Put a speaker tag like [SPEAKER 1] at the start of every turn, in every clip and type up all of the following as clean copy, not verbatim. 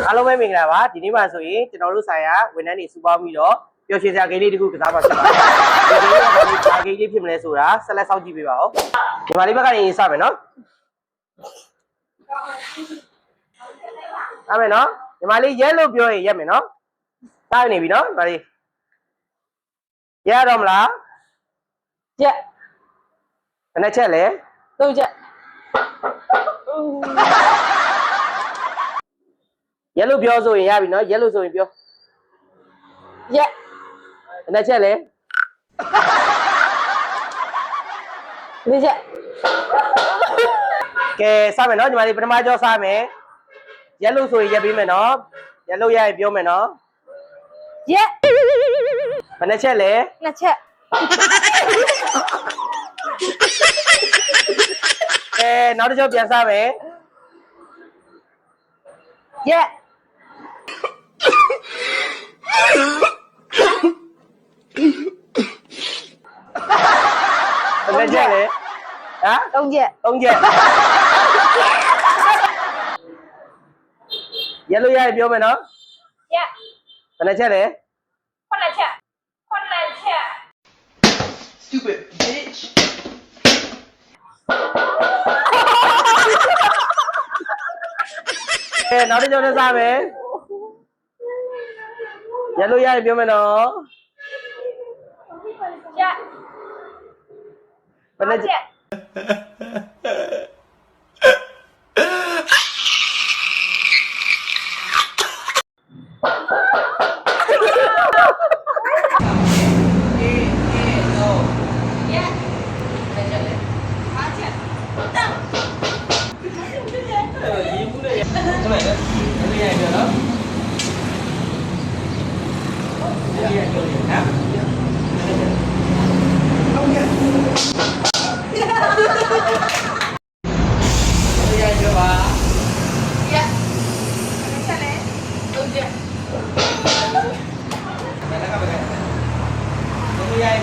[SPEAKER 1] အားလုံးပဲမင်္ဂလာပါဒီနေ့မှဆိုရင်ကျွန်တော်တို့ဆိုင်ရာဝန်ထမ်းတွေစုပေါင်းပြီးတော့ပျော်ရွှင်စရာဂိမ်းလေးတစ်ခုကစားမှာဖြစ်ပါတယ်ဒီဂိမ်းကဘာဂိမ်းလေးဖြစ်မလဲဆိုတာဆက်လက်စောင့်ကြည့်ပေးပါဦးဒီမှာလေးဘက်ကနေစမယ်နော်စမယ်နော်ဒီမှာလေးရက်လို့ပြောရင်ရက်မယ်နော်စနေပြီနော်ဒီမှာလေးရတော့မလားရက်ဘယ်နဲ့ချက်လဲ၃ချက်ရက်လို့ပြောဆိုရင်ရပြီနော်ရက်လို့ဆိုရင်ပြောရက်ဘယ်နဲ့ချက်လဲ၄ချက်ကဲစမယ်နော်ညီမလေးပထမကြောစမယ်ရက်လို့ဆိုရင်ရက်ပေးမယ်နော်ရက်လို့ရရင်ပြောမယ်နော်ရက်ဘယ်နဲ့ချက်လဲ2ချက်နောက်တစ်ကြောပြန်စမယ်ရက်ဘယ်ချက်လဲဟမ်3ချက်ရက်လို့ရရင်ပြောမယ်နော်ရက်ဘယ်နဲ့ချက်လဲ9ချက်Stupid bitch နောက်တစ်ကြောနဲ့စားမယ်ရက်လို့ရရင်ပြောမယ်နော်ရက်ဘယ်နဲ့ချက်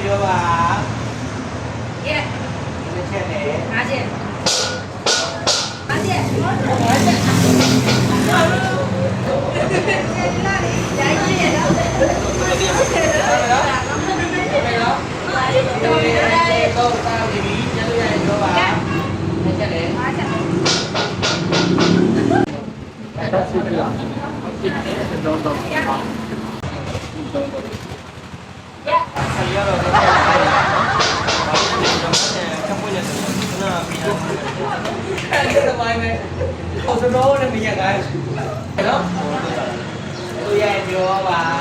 [SPEAKER 1] ပြောပါရက်တစ်ချက်နဲ့5ချက်5ချက်Solo nên mình nhận cái đó tôi dạy chưa bà